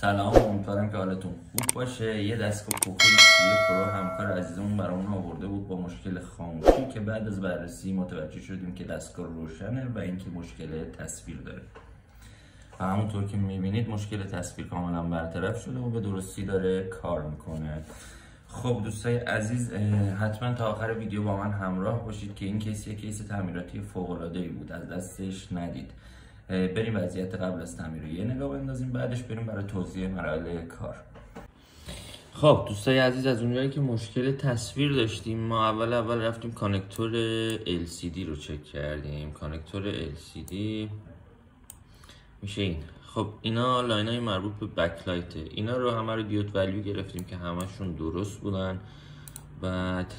سلام، امیدوارم که حالتون خوب باشه. یه دستگاه پوکو X3 پرو همکار عزیزمون برامون آورده بود با مشکل خاموشی که بعد از بررسی متوجه شدیم که دستگاه روشنه و اینکه مشکل تصویر داره. و همونطور که میبینید مشکل تصویر کاملا برطرف شده و به درستی داره کار میکنه. خب دوستای عزیز، حتما تا آخر ویدیو با من همراه باشید که این کیس یک کیس تعمیراتی فوق‌العاده‌ای بود، از دستش ندید. بریم وضعیت قبل از تعمیر یه نگاه بندازیم، بعدش بریم برای توضیح مراحل کار. خب دوستای عزیز، از اونجایی که مشکل تصویر داشتیم ما اول رفتیم کانکتور LCD رو چک کردیم. کانکتور LCD میشه این. خب اینا لاین های مربوط به بکلایته، اینا رو همه رو دیود ولیو گرفتیم که همشون درست بودن. بعد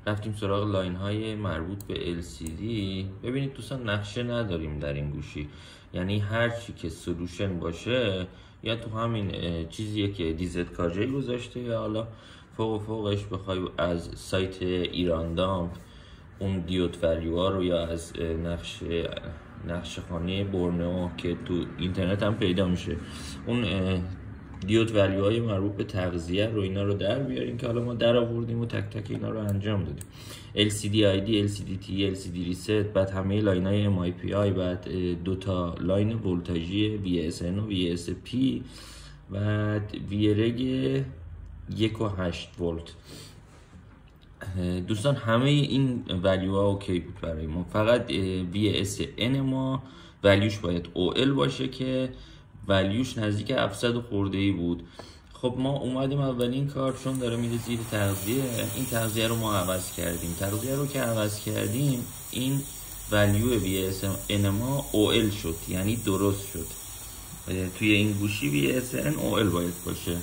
رفتیم سراغ لاین های مربوط به LCD. ببینید دوستان، نقشه نداریم در این گوشی، یعنی هر چی که سولوشن باشه یا تو همین چیزیه که دیزت کاجی گذاشته، یا حالا فوقش بخوای از سایت ایراندام اون دیود ولیو ها رو، یا از نقشه خانه بورنئو که تو اینترنت هم پیدا میشه، اون دیود ولیو های مربوط به تغذیه رو اینا رو در بیاریم که حالا ما در آوردیم و تک تک اینا رو انجام دادیم. LCD ID، LCD T، LCD ریست، بعد همه لاین های MIPI، بعد دوتا لاین ولتاژی VSN و VSP، بعد ویرگ 1.8 ولت. دوستان همه این ولیو ها اوکی بود برای ما، فقط VSN ما ولیوش باید OL باشه که ولیوش نزدیک 700 خورده ای بود. خب ما اومدیم اولین کار، چون داره میره زیر تغذیه، این تغذیه رو ما عوض کردیم. تغذیه رو که عوض کردیم این ولیو VSN ما OL شد، یعنی درست شد. توی این گوشی VSN OL باید باشه،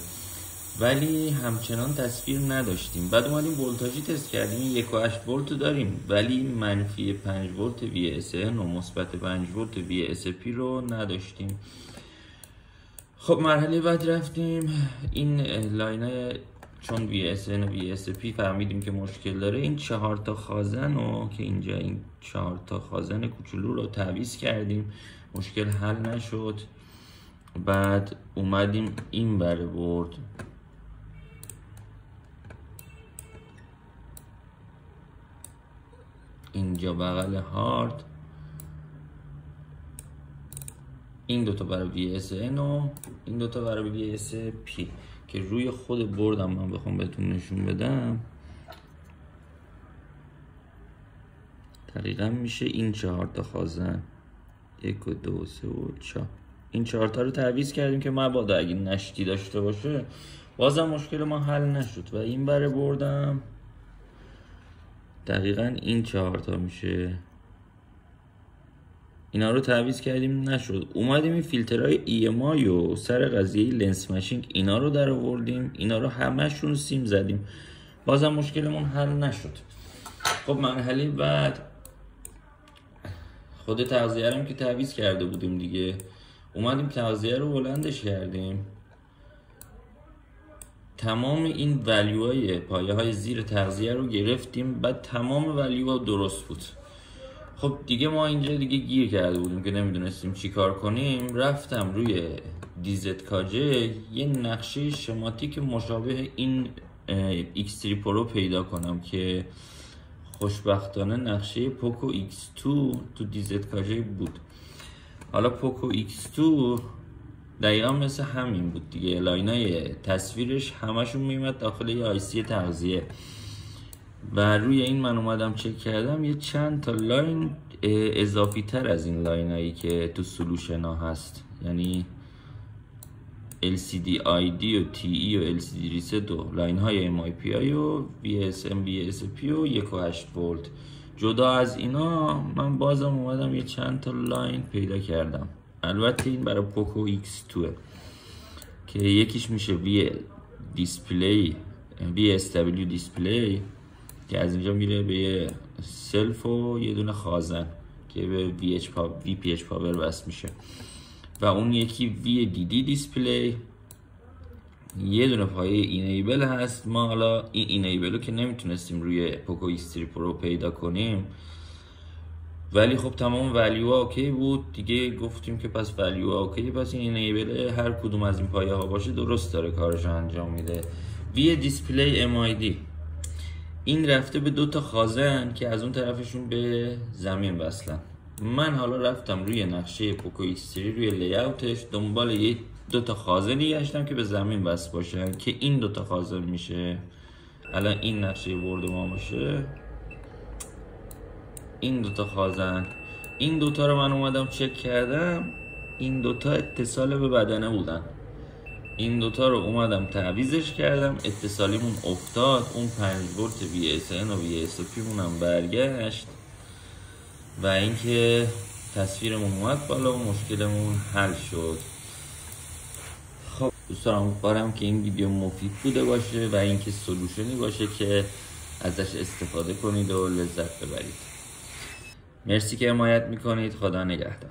ولی همچنان تصویر نداشتیم. بعد اومدیم ولتاژی تست کردیم، 1.8 ولت داریم ولی منفی 5 ولت VSN و مثبت 5 ولت VSP رو نداشتیم. خب مرحله بعد رفتیم این لاینای، چون VSN و VSP فهمیدیم که مشکل داره، این 4 تا خازن رو که اینجا این 4 تا خازن کوچولو رو تعویض کردیم، مشکل حل نشد. بعد اومدیم این بره برد، اینجا بغل هارد این دوتا برای VSN و این دوتا برای VSP که روی خود بردم من بخوام بهتون نشون بدم دقیقا میشه این 4 تا خازن، 1 و 2 و 3 و 4. این 4 تا رو تعویض کردیم که مبادا اگه نشتی داشته باشه بازم مشکل ما حل نشد. و این بره بردم دقیقا این 4 تا میشه، اینا رو تعویض کردیم نشد. اومدیم این فیلترهای EMI و سر قضیه لنس مشینگ اینا رو در آوردیم، اینا رو همشون سیم زدیم، بازم مشکلمون حل نشد. خب مرحله بعد خود تغذیه رو که تعویض کرده بودیم دیگه، اومدیم تغذیه رو بلندش کردیم، تمام این ولیوهای پایه های زیر تغذیه رو گرفتیم، بعد تمام ولیوها درست بود. خب دیگه ما اینجا دیگه گیر کرده بودیم که نمیدونستیم چی کار کنیم. رفتم روی دیزت کاجه یه نقشه شماتیک مشابه این X3 پرو پیدا کنم که خوشبختانه نقشه پوکو X2 تو دیزت کاجه بود. حالا پوکو X2 دقیقا مثل همین بود دیگه، لاینای تصویرش همشون میمد داخل یه آیسی تغذیه. و روی این من اومدم چک کردم یه چند تا لاین اضافی تر از این لاینایی که تو سولوشن ها هست، یعنی LCD ID و TE و LCD ریست و لاین های MIPI و VSM VSP و 1.8 ولت. جدا از اینا من بازم اومدم یه چند تا لاین پیدا کردم. البته این برای پوکو X2 که یکیش میشه دیسپلی VSW دیسپلی که از اینجا میره به یه سلف و یه دونه خازن که به VPH پاور بس میشه، و اون یکی VDD دیسپلی، یه دونه پایه اینیبل هست. ما حالا این اینیبل رو که نمیتونستیم روی پوکو X3 پرو پیدا کنیم، ولی خب تمام ولیو اوکی بود دیگه. گفتیم که پس ولیو اوکی، پس این انیبل هر کدوم از این پایه ها باشه درست داره کارش انجام میده. وی دیسپلی MID این رفته به 2 تا خازن که از اون طرفشون به زمین وصلن. من حالا رفتم روی نقشه پوکو X3 روی لیاوتش دنبال 2 تا خازنی گشتم که به زمین وصل باشن که این 2 تا خازن میشه. الان این نقشه برد ما باشه، این 2 تا خازن، این 2 تا رو من اومدم چک کردم، این 2 تا اتصال به بدنه بودن. این 2 تا رو اومدم تعویضش کردم، اتصالیمون افتاد، اون 5 ولت VSN و VSP مونم برگشت و اینکه تصویرمون اومد بالا و مشکلمون حل شد. خب دوستان امیدوارم که این ویدیو مفید بوده باشه و اینکه سولوشنی باشه که ازش استفاده کنید و لذت ببرید. مرسی که حمایت میکنید. خدا نگهدار.